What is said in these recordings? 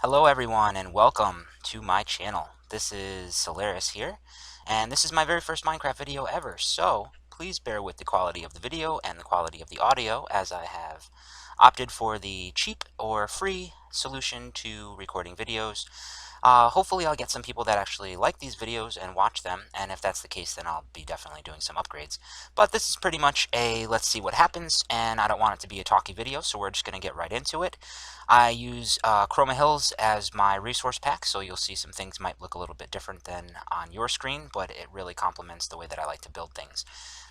Hello everyone and welcome to my channel. This is Solaris here, and this is my very first Minecraft video ever, so please bear with the quality of the video and the quality of the audio, as I have opted for the cheap or free solution to recording videos. Hopefully I'll get some people that actually like these videos and watch them, and if that's the case, then I'll be definitely doing some upgrades. But this is pretty much a let's see what happens, and I don't want it to be a talky video, so we're just going to get right into it. I use Chroma Hills as my resource pack, so you'll see some things might look a little bit different than on your screen, but it really complements the way that I like to build things.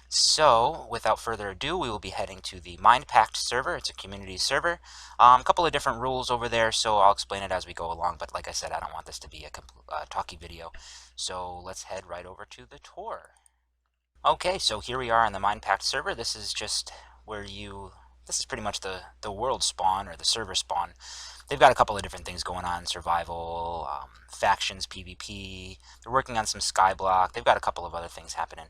So, without further ado, we will be heading to the Minepact server. It's a community server. A couple of different rules over there, so I'll explain it as we go along, but like I said, I don't want this to be a talky video. So let's head right over to the tour. Okay, so here we are on the Minepact server. This is just where this is pretty much the world spawn, or the server spawn. They've got a couple of different things going on: survival, factions, PvP. They're working on some skyblock. They've got a couple of other things happening.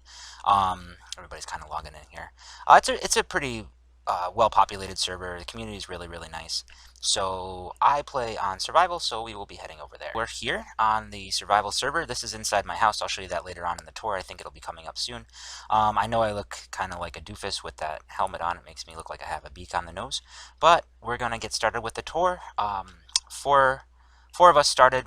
Everybody's kind of logging in here. It's a pretty well-populated server. The community is really, really nice. So I play on survival, so we will be heading over there. We're here on the survival server. This is inside my house. I'll show you that later on in the tour. I think it'll be coming up soon. I know I look kind of like a doofus with that helmet on. It makes me look like I have a beak on the nose. But we're going to get started with the tour. Four of us started.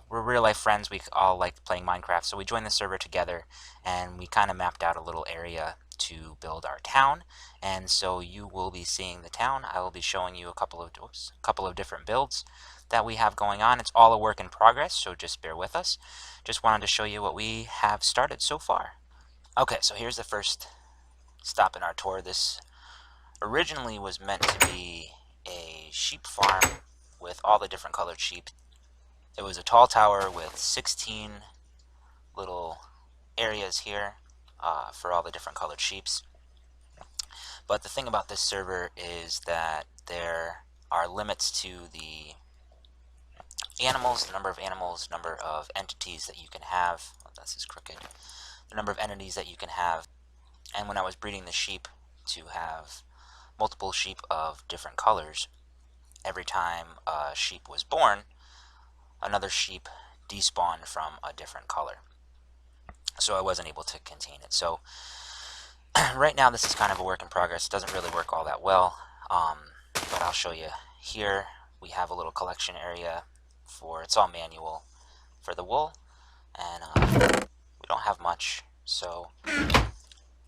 We're real life friends. We all like playing Minecraft, so we joined the server together, and we kind of mapped out a little area to build our town. And so you will be seeing the town. I will be showing you a couple of different builds that we have going on. It's all a work in progress, so just bear with us. Just wanted to show you what we have started so far. Okay, so here's the first stop in our tour. This originally was meant to be a sheep farm with all the different colored sheep. It was a tall tower with 16 little areas here for all the different colored sheeps. But the thing about this server is that there are limits to the animals, the number of entities that you can have. Oh, this is crooked. The number of entities that you can have. And when I was breeding the sheep to have multiple sheep of different colors, every time a sheep was born, another sheep despawned from a different color. So I wasn't able to contain it. So right now this is kind of a work in progress. It doesn't really work all that well, but I'll show you here. We have a little collection area it's all manual for the wool, and we don't have much. So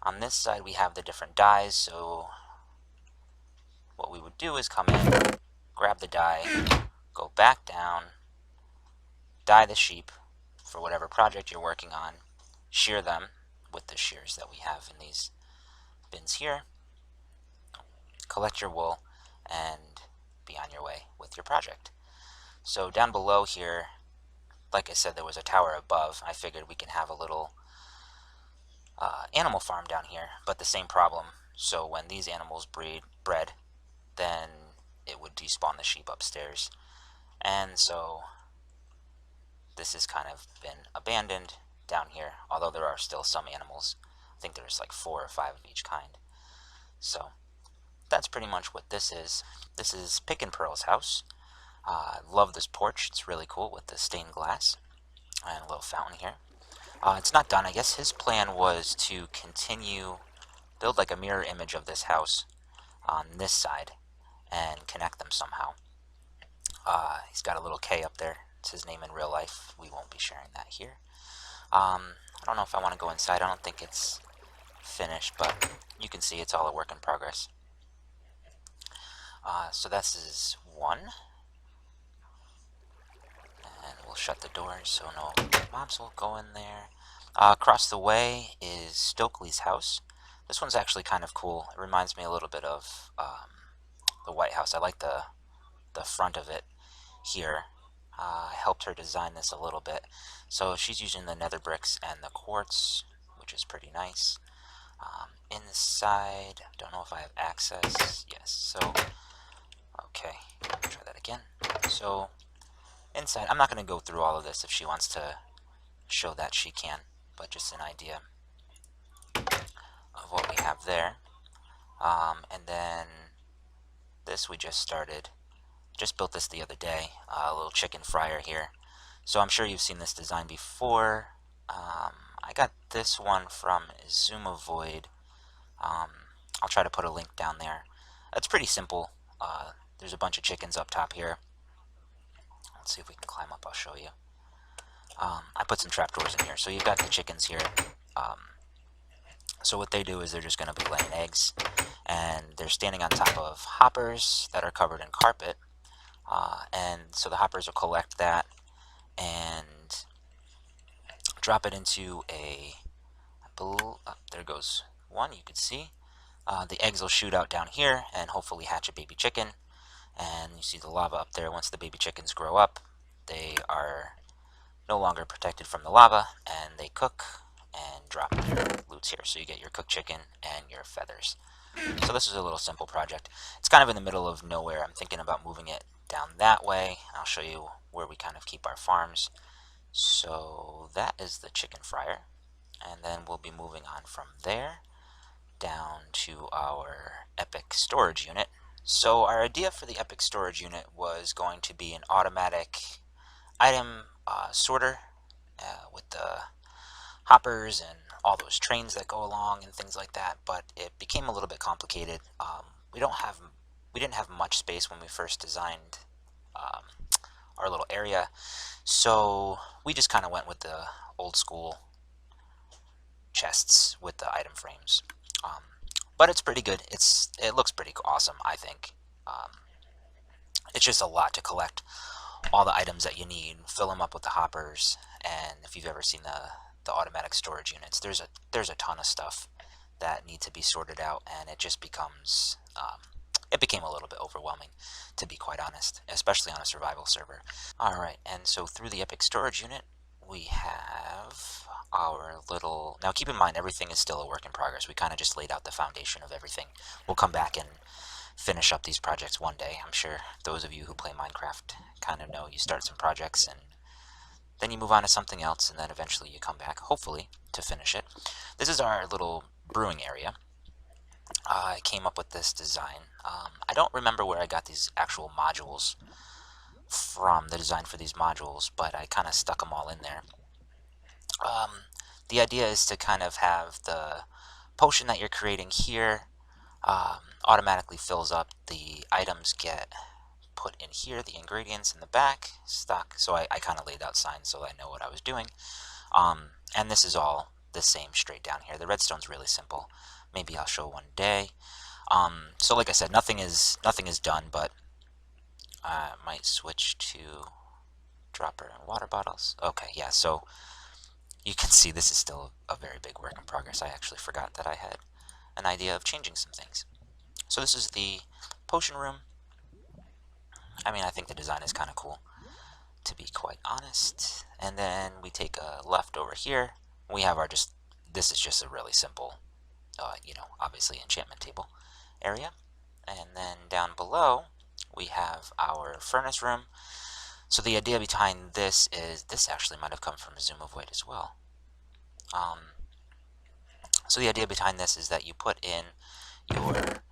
on this side we have the different dyes. So what we would do is come in, grab the dye, go back down, dye the sheep for whatever project you're working on, shear them with the shears that we have in these bins here, collect your wool, and be on your way with your project. So down below here, like I said, there was a tower above. I figured we can have a little animal farm down here, but the same problem. So when these animals bred, then it would despawn the sheep upstairs. And so this has kind of been abandoned down here, although there are still some animals. I think there's like 4 or 5 of each kind. So that's pretty much what this is. This is Pick and Pearl's house. I love this porch. It's really cool with the stained glass and a little fountain here. It's not done. I guess his plan was to build like a mirror image of this house on this side and connect them somehow. He's got a little K up there. It's his name in real life. We won't be sharing that here. I don't know if I want to go inside. I don't think it's finished, but you can see it's all a work in progress. So this is one. And we'll shut the doors so no mobs will go in there. Across the way is Stokely's house. This one's actually kind of cool. It reminds me a little bit of the White House. I like the front of it here. I helped her design this a little bit. So she's using the nether bricks and the quartz, which is pretty nice. Inside, don't know if I have access. Yes, so, okay, try that again. So, inside, I'm not going to go through all of this. If she wants to show that, she can, but just an idea of what we have there. And then this we just started Just built this the other day, a little chicken fryer here. So I'm sure you've seen this design before. I got this one from Zoomovoid. I'll try to put a link down there. It's pretty simple. There's a bunch of chickens up top here. Let's see if we can climb up, I'll show you. I put some trapdoors in here. So you've got the chickens here. So what they do is they're just going to be laying eggs, and they're standing on top of hoppers that are covered in carpet. And so the hoppers will collect that and drop it into a, there goes one, you can see. The eggs will shoot out down here and hopefully hatch a baby chicken. And you see the lava up there. Once the baby chickens grow up, they are no longer protected from the lava, and they cook and drop their loots here. So you get your cooked chicken and your feathers. So this is a little simple project. It's kind of in the middle of nowhere. I'm thinking about moving it down that way. I'll show you where we kind of keep our farms. So that is the chicken fryer. And then we'll be moving on from there down to our Epic storage unit. So our idea for the Epic storage unit was going to be an automatic item sorter with the hoppers and all those trains that go along and things like that, but it became a little bit complicated. We didn't have much space when we first designed our little area, so we just kind of went with the old school chests with the item frames. But it's pretty good. It looks pretty awesome, I think. It's just a lot to collect all the items that you need, fill them up with the hoppers, and if you've ever seen the automatic storage units, there's a ton of stuff that need to be sorted out, and it just becomes it became a little bit overwhelming, to be quite honest, especially on a survival server. Alright, and so through the Epic storage unit we have our little, now keep in mind everything is still a work in progress. We kind of just laid out the foundation of everything. We'll come back and finish up these projects one day. I'm sure those of you who play Minecraft kind of know you start some projects and then you move on to something else, and then eventually you come back, hopefully, to finish it. This is our little brewing area. I came up with this design. I don't remember where I got these actual modules from, the design for these modules, but I kind of stuck them all in there. The idea is to kind of have the potion that you're creating here automatically fills up. The items get put in here, the ingredients in the back, stock. So I kind of laid out signs so I know what I was doing. And this is all the same straight down here. The redstone's really simple. Maybe I'll show one day. So like I said, nothing is done, but I might switch to dropper and water bottles. Okay, yeah, so you can see this is still a very big work in progress. I actually forgot that I had an idea of changing some things. So this is the potion room. I mean, I think the design is kind of cool, to be quite honest. And then we take a left over here. We have our this is just a really simple, obviously enchantment table area. And then down below, we have our furnace room. So the idea behind this is, this actually might have come from Zoomovoid as well. So the idea behind this is that you put in your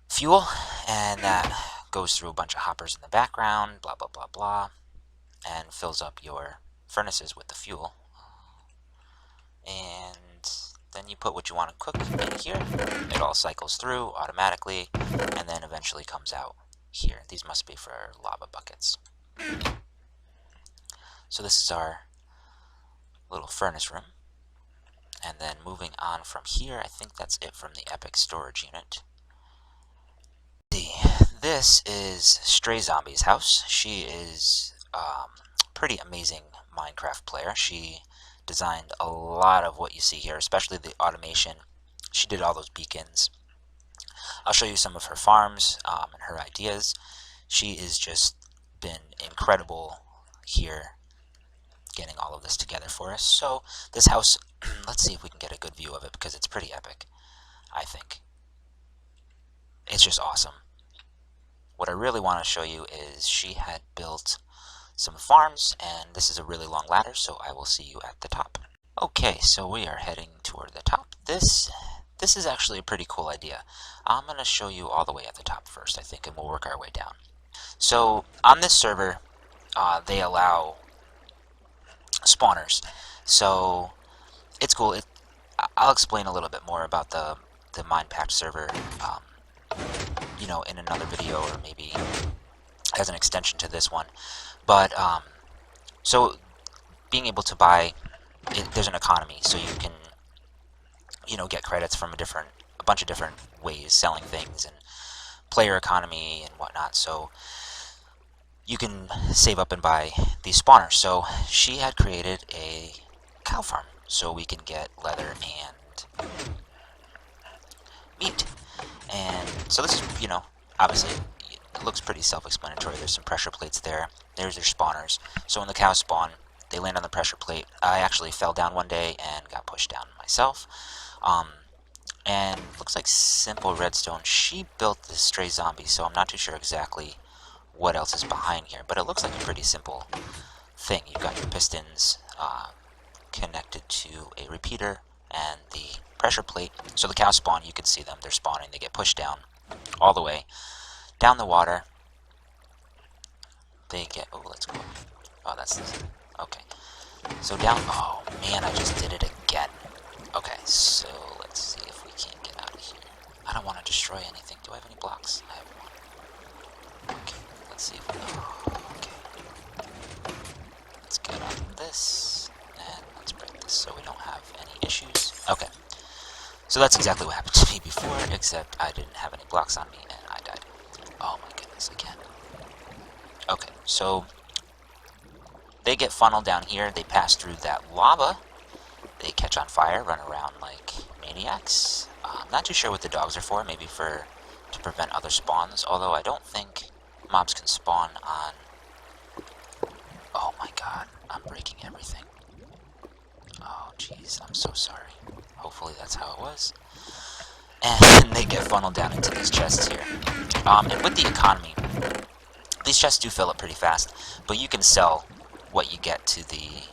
fuel, and that goes through a bunch of hoppers in the background, blah, blah, blah, blah, and fills up your furnaces with the fuel. And then you put what you want to cook in here. It all cycles through automatically, and then eventually comes out here. These must be for lava buckets. So this is our little furnace room. And then moving on from here, I think that's it from the Epic storage unit. This is Stray Zombie's house. She is pretty amazing Minecraft player. She designed a lot of what you see here, especially the automation. She did all those beacons. I'll show you some of her farms and her ideas. She has just been incredible here getting all of this together for us. So this house, let's see if we can get a good view of it, because it's pretty epic, I think. It's just awesome. What I really want to show you is she had built some farms, and this is a really long ladder, so I will see you at the top. Okay, so we are heading toward the top. This is actually a pretty cool idea. I'm going to show you all the way at the top first, I think, and we'll work our way down. So on this server, they allow spawners. So it's cool. I'll explain a little bit more about the Minepact server, in another video or maybe as an extension to this one. But so being able to buy, there's an economy, so you can get credits from a bunch of different ways, selling things and player economy and whatnot. So you can save up and buy these spawners. So she had created a cow farm so we can get leather and meat. And so this is, obviously it looks pretty self-explanatory. There's some pressure plates there. There's your spawners. So when the cows spawn, they land on the pressure plate. I actually fell down one day and got pushed down myself. And looks like simple redstone. She built this stray zombie, so I'm not too sure exactly what else is behind here, but it looks like a pretty simple thing. You've got your pistons connected to a repeater and the pressure plate. So the cows spawn, you can see them, they're spawning, they get pushed down all the way down the water. They get, oh, let's go. Oh, that's this. Okay. So down, oh man, I just did it again. Okay, so let's see if we can't get out of here. I don't want to destroy anything. Do I have any blocks? I have one. Okay, let's see if we, okay. Let's get on this, and let's break this so we don't have any issues. Okay. So that's exactly what happened to me before, except I didn't have any blocks on me, and I died. Oh my goodness, again. Okay, so they get funneled down here, they pass through that lava, they catch on fire, run around like maniacs. Not too sure what the dogs are for, maybe to prevent other spawns, although I don't think mobs can spawn on... Oh my god, I'm breaking everything. Oh jeez, I'm so sorry. Hopefully that's how it was. And they get funneled down into these chests here. And with the economy, these chests do fill up pretty fast, but you can sell what you get to the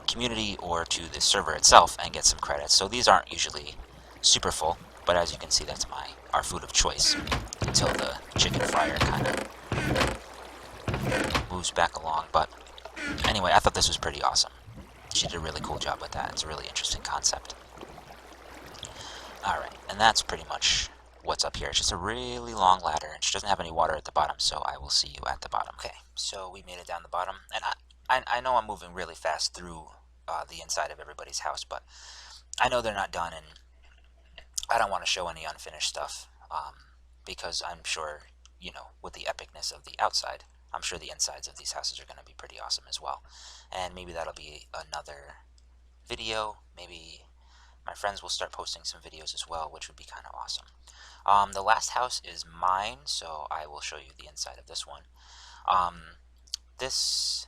community or to the server itself and get some credits. So these aren't usually super full, but as you can see, that's our food of choice until the chicken fryer kind of moves back along. But anyway, I thought this was pretty awesome. She did a really cool job with that. It's a really interesting concept. Alright, and that's pretty much what's up here. It's just a really long ladder, and she doesn't have any water at the bottom, so I will see you at the bottom. Okay, so we made it down the bottom, and I know I'm moving really fast through the inside of everybody's house, but I know they're not done, and I don't want to show any unfinished stuff, because I'm sure, with the epicness of the outside, I'm sure the insides of these houses are going to be pretty awesome as well. And maybe that'll be another video. Maybe my friends will start posting some videos as well, which would be kind of awesome. The last house is mine, so I will show you the inside of this one. This...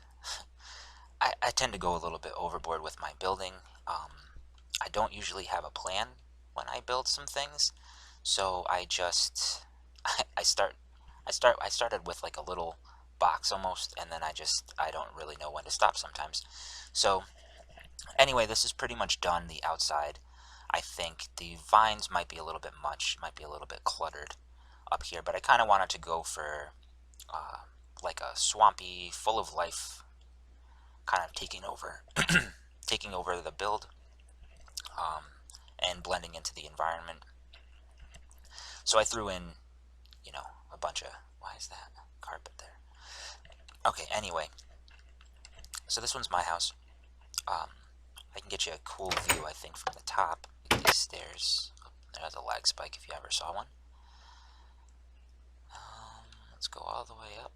I tend to go a little bit overboard with my building. I don't usually have a plan when I build some things, so I just I started with like a little box almost, and then I don't really know when to stop sometimes. So anyway, this is pretty much done. The outside, I think the vines might be a little bit much, might be a little bit cluttered up here, but I kind of wanted to go for like a swampy, full of life kind of taking over taking over the build, and blending into the environment. So I threw in, a bunch of, why is that carpet there? Okay, anyway, so this one's my house. I can get you a cool view, I think, from the top. Like these stairs. There's a lag spike if you ever saw one. Let's go all the way up.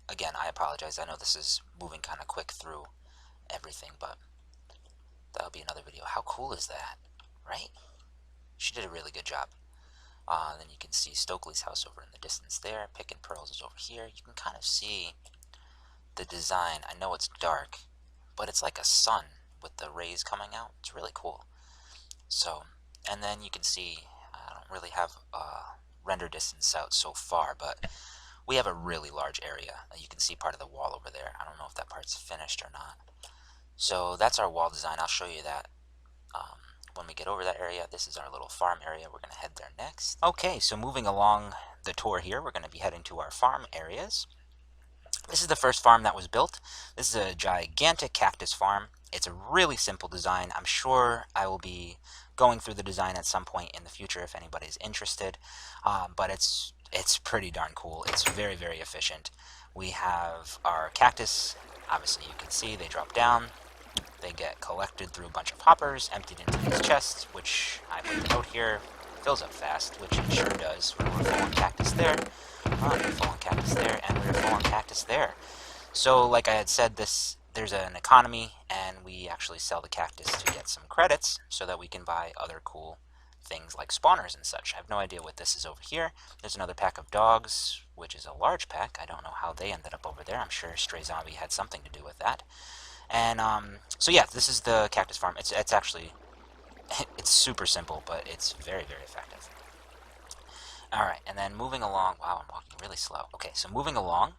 Again, I apologize. I know this is moving kind of quick through everything, but that'll be another video. How cool is that, right? She did a really good job. Then you can see Stokely's house over in the distance there. Pick and Pearls is over here. You can kind of see the design. I know it's dark, but it's like a sun with the rays coming out. It's really cool. So, and then you can see, I don't really have render distance out so far, but we have a really large area. You can see part of the wall over there. I don't know if that part's finished or not. So that's our wall design. I'll show you that when we get over that area. This is our little farm area. We're going to head there next. Okay, so moving along the tour here, we're going to be heading to our farm areas. This is the first farm that was built. This is a gigantic cactus farm. It's a really simple design. I'm sure I will be going through the design at some point in the future if anybody's interested. But it's pretty darn cool. It's very, very efficient. We have our cactus. Obviously, you can see they drop down. They get collected through a bunch of hoppers, emptied into these chests, which I put the note here, fills up fast, which it sure does. We're full on cactus there, we're full on cactus there, and we're full on cactus there. So, like I had said, there's an economy, and we actually sell the cactus to get some credits so that we can buy other cool things like spawners and such. I have no idea what this is over here. There's another pack of dogs, which is a large pack. I don't know how they ended up over there. I'm sure Stray Zombie had something to do with that. And so yeah, this is the cactus farm. It's actually it's super simple, but it's very, very effective. Alright, and then moving along, wow, I'm walking really slow. Okay, so moving along,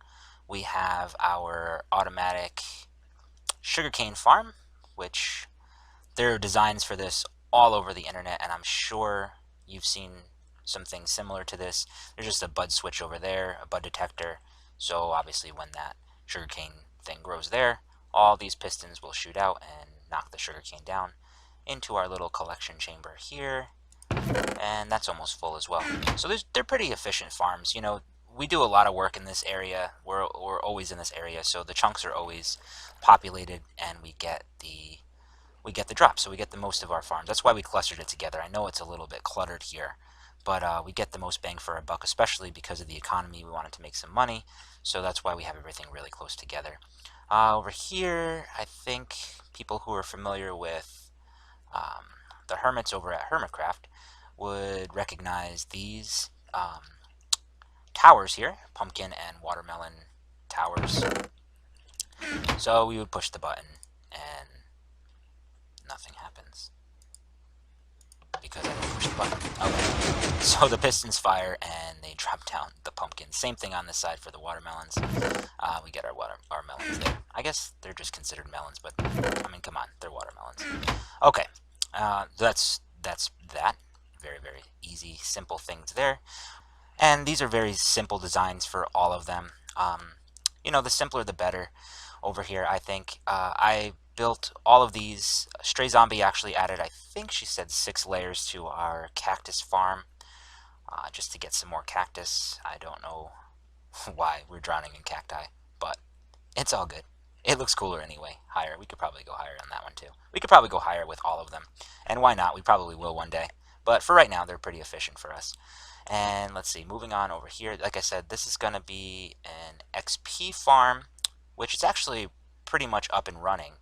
we have our automatic sugarcane farm, which there are designs for this all over the internet, and I'm sure you've seen some things similar to this. There's just a bud switch over there, a bud detector, so obviously when that sugarcane thing grows there, all these pistons will shoot out and knock the sugarcane down into our little collection chamber here, and that's almost full as well. So they're pretty efficient farms. You know, we do a lot of work in this area. We're always in this area, so the chunks are always populated, and we get the drop. So we get the most of our farms. That's why we clustered it together. I know it's a little bit cluttered here, but we get the most bang for our buck, especially because of the economy. We wanted to make some money, so that's why we have everything really close together. Over here, I think people who are familiar with the hermits over at Hermitcraft would recognize these towers here, pumpkin and watermelon towers. So we would push the button and nothing happens because I didn't push the button. Okay, so the pistons fire and they drop down the pumpkin. Same thing on this side for the watermelons. We get our melons there. I guess they're just considered melons, but I mean, come on, they're watermelons. Okay, that's that. Very, very easy, simple things there. And these are very simple designs for all of them. You know, the simpler the better. Over here, I think I built all of these. Stray Zombie actually added, I think she said 6 layers to our cactus farm, just to get some more cactus. I don't know why we're drowning in cacti, but it's all good. It looks cooler anyway. Higher. We could probably go higher on that one too. We could probably go higher with all of them. And why not? We probably will one day. But for right now, they're pretty efficient for us. And let's see, moving on over here. Like I said, this is going to be an XP farm, which is actually pretty much up and running.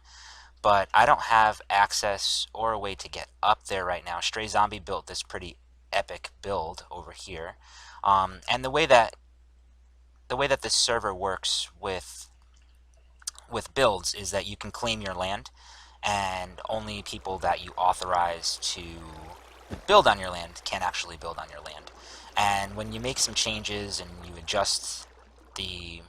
But I don't have access or a way to get up there right now. Stray Zombie built this pretty epic build over here. And the way that this server works with builds is that you can claim your land, and only people that you authorize to build on your land can actually build on your land. And when you make some changes and you adjust the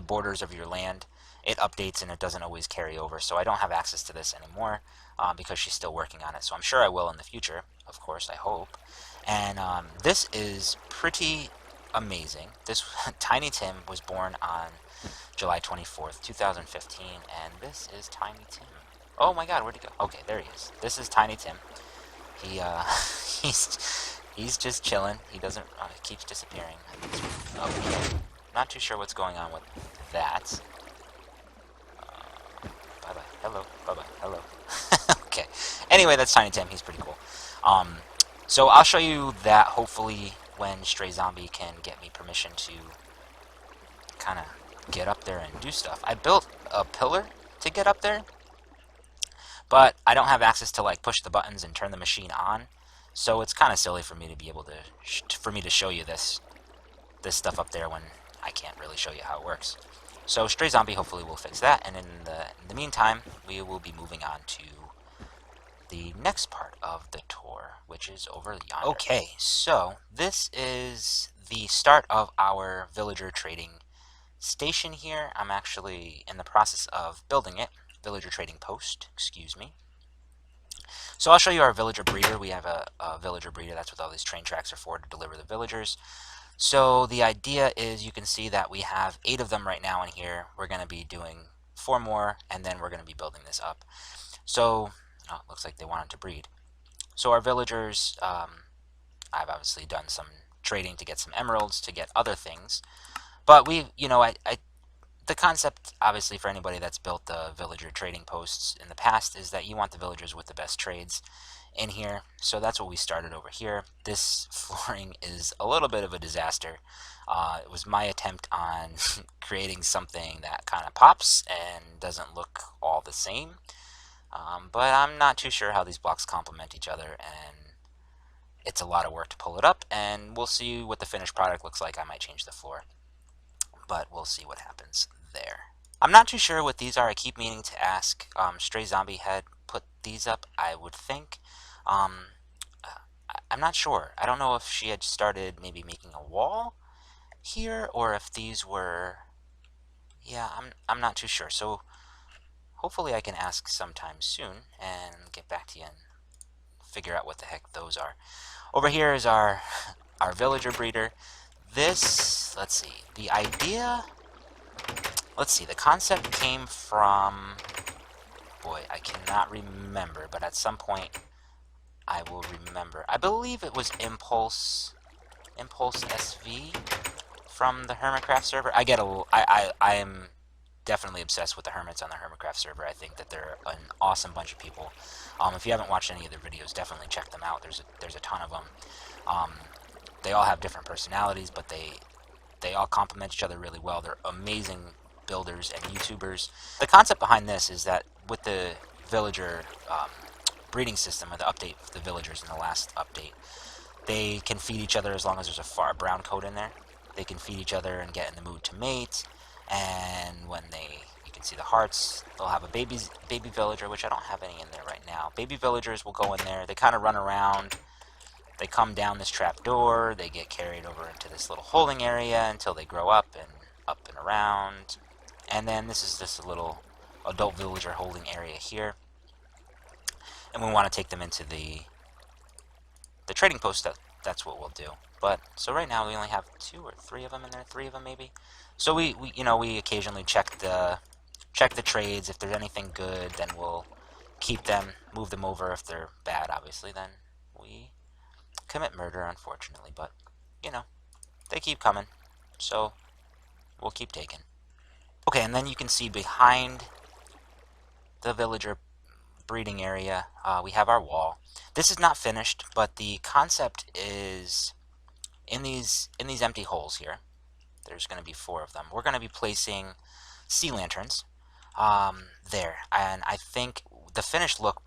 borders of your land, it updates and it doesn't always carry over. So I don't have access to this anymore because she's still working on it. So I'm sure I will in the future, of course, I hope. And this is pretty amazing. This Tiny Tim was born on July 24th, 2015, and this is Tiny Tim. Oh my god, where'd he go? Okay, there he is. This is Tiny Tim. He he's just chilling. He doesn't keeps disappearing. Okay. Not too sure what's going on with that. Bye bye. Hello. Bye bye. Hello. Okay. Anyway, that's Tiny Tim. He's pretty cool. So I'll show you that hopefully when Stray Zombie can get me permission to kind of get up there and do stuff. I built a pillar to get up there, but I don't have access to like push the buttons and turn the machine on. So it's kind of silly for me to be able to show you this stuff up there when I can't really show you how it works. So Stray Zombie hopefully will fix that, and in the meantime, we will be moving on to the next part of the tour, which is over yonder. Okay, so this is the start of our villager trading station here. I'm actually in the process of building it. Villager trading post, excuse me. So I'll show you our villager breeder. We have a villager breeder. That's what all these train tracks are for, to deliver the villagers. So the idea is, you can see that we have 8 of them right now in here. We're going to be doing 4 more, and then we're going to be building this up. So, oh, it looks like they wanted to breed. So our villagers, I've obviously done some trading to get some emeralds, to get other things. But the concept, obviously, for anybody that's built the villager trading posts in the past, is that you want the villagers with the best trades in here. So that's what we started over here. This flooring is a little bit of a disaster. It was my attempt on creating something that kind of pops and doesn't look all the same. But I'm not too sure how these blocks complement each other, and it's a lot of work to pull it up, and we'll see what the finished product looks like. I might change the floor, but we'll see what happens there. I'm not too sure what these are. I keep meaning to ask. Stray Zombie had put these up, I would think. I'm not sure. I don't know if she had started maybe making a wall here, or if these were... Yeah, I'm not too sure. So hopefully I can ask sometime soon and get back to you and figure out what the heck those are. Over here is our villager breeder. This, let's see, the idea... Let's see, the concept came from... Boy, I cannot remember, but at some point I will remember. I believe it was Impulse SV from the Hermitcraft server. I am definitely obsessed with the Hermits on the Hermitcraft server. I think that they're an awesome bunch of people. If you haven't watched any of their videos, definitely check them out. There's a ton of them. They all have different personalities, but they all complement each other really well. They're amazing builders and YouTubers. The concept behind this is that with the villager breeding system, or the update for the villagers in the last update, they can feed each other as long as there's a brown coat in there. They can feed each other and get in the mood to mate. And when you can see the hearts, they'll have a baby villager, which I don't have any in there right now. Baby villagers will go in there. They kind of run around. They come down this trap door. They get carried over into this little holding area until they grow up and around. And then this is just a little adult villager holding area here. And we want to take them into the trading post. That's what we'll do. But so right now we only have 2 or 3 of them in there, 3 of them maybe. So we occasionally check the trades. If there's anything good, then we'll keep them, move them over. If they're bad, obviously, then we commit murder, unfortunately. But they keep coming, so we'll keep taking. Okay, and then you can see behind the villager breeding area, we have our wall. This is not finished, but the concept is in these empty holes here. There's going to be 4 of them. We're going to be placing sea lanterns there, and I think the finished look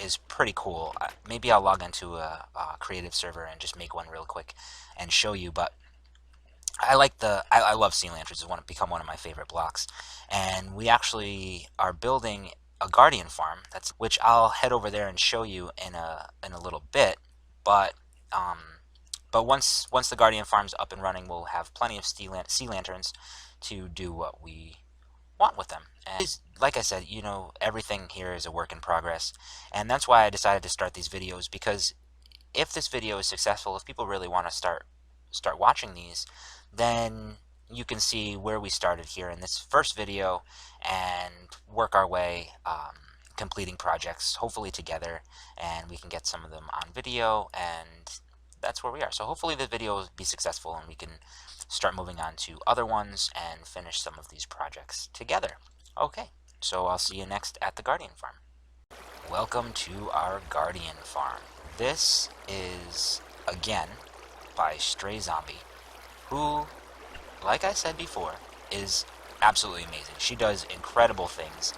is pretty cool. Maybe I'll log into a creative server and just make one real quick and show you, but I love sea lanterns. It's become one of my favorite blocks. And we actually are building a guardian farm, which I'll head over there and show you in a little bit. But once the guardian farm's up and running, we'll have plenty of sea lanterns to do what we want with them. And like I said, everything here is a work in progress, and that's why I decided to start these videos, because if this video is successful, if people really want to start watching these, then you can see where we started here in this first video and work our way, completing projects, hopefully together, and we can get some of them on video, and that's where we are. So hopefully the video will be successful and we can start moving on to other ones and finish some of these projects together. Okay, so I'll see you next at the Guardian Farm. Welcome to our Guardian Farm. This is, again, by Stray Zombie, who, like I said before, is absolutely amazing. She does incredible things.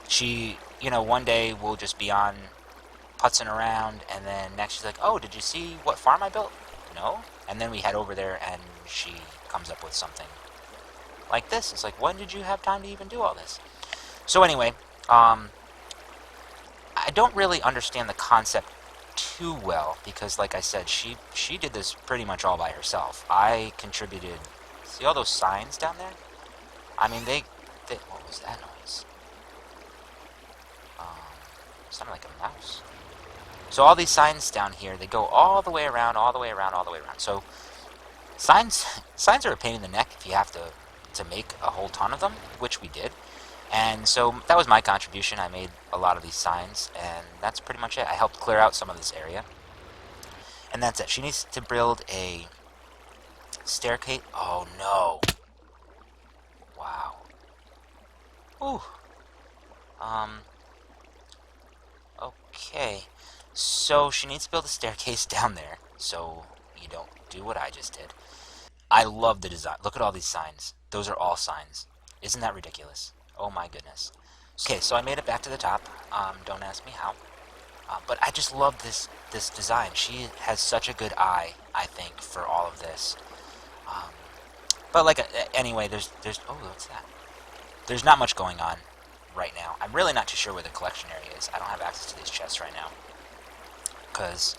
She, one day we'll just be on putzing around, and then next she's like, oh, did you see what farm I built? No? And then we head over there and she comes up with something like this. It's like, when did you have time to even do all this? So anyway, I don't really understand the concept too well, because like I said, she did this pretty much all by herself. I contributed. See all those signs down there? I mean, they what was that noise? Sounded like a mouse. So all these signs down here, they go all the way around, all the way around, all the way around. So signs are a pain in the neck if you have to make a whole ton of them, which we did. And so that was my contribution. I made a lot of these signs, and that's pretty much it. I helped clear out some of this area. And that's it. She needs to build a staircase. Oh no. Wow. Ooh. Okay. So she needs to build a staircase down there, so you don't do what I just did. I love the design. Look at all these signs. Those are all signs. Isn't that ridiculous? Oh my goodness. Okay, so I made it back to the top. Don't ask me how. But I just love this design. She has such a good eye, I think, for all of this. But like, anyway, there's oh, what's that? There's not much going on right now. I'm really not too sure where the collection area is. I don't have access to these chests right now. Because,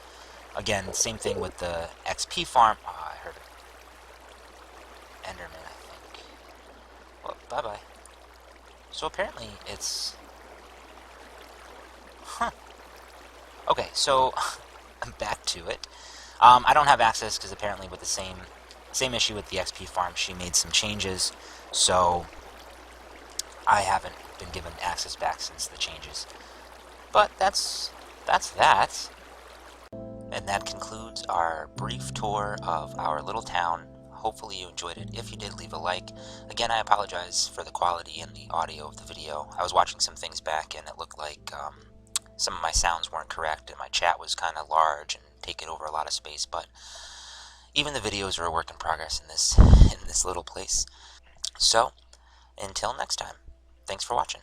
again, same thing with the XP farm. Oh, I heard it. Enderman, I think. Well, bye-bye. So apparently it's... Huh. Okay, so I'm back to it. I don't have access because apparently with the same issue with the XP farm, she made some changes. So I haven't been given access back since the changes. But that's that. And that concludes our brief tour of our little town. Hopefully you enjoyed it. If you did, leave a like. Again, I apologize for the quality and the audio of the video. I was watching some things back and it looked like some of my sounds weren't correct and my chat was kind of large and taking over a lot of space, but even the videos are a work in progress in this little place. So, until next time, thanks for watching.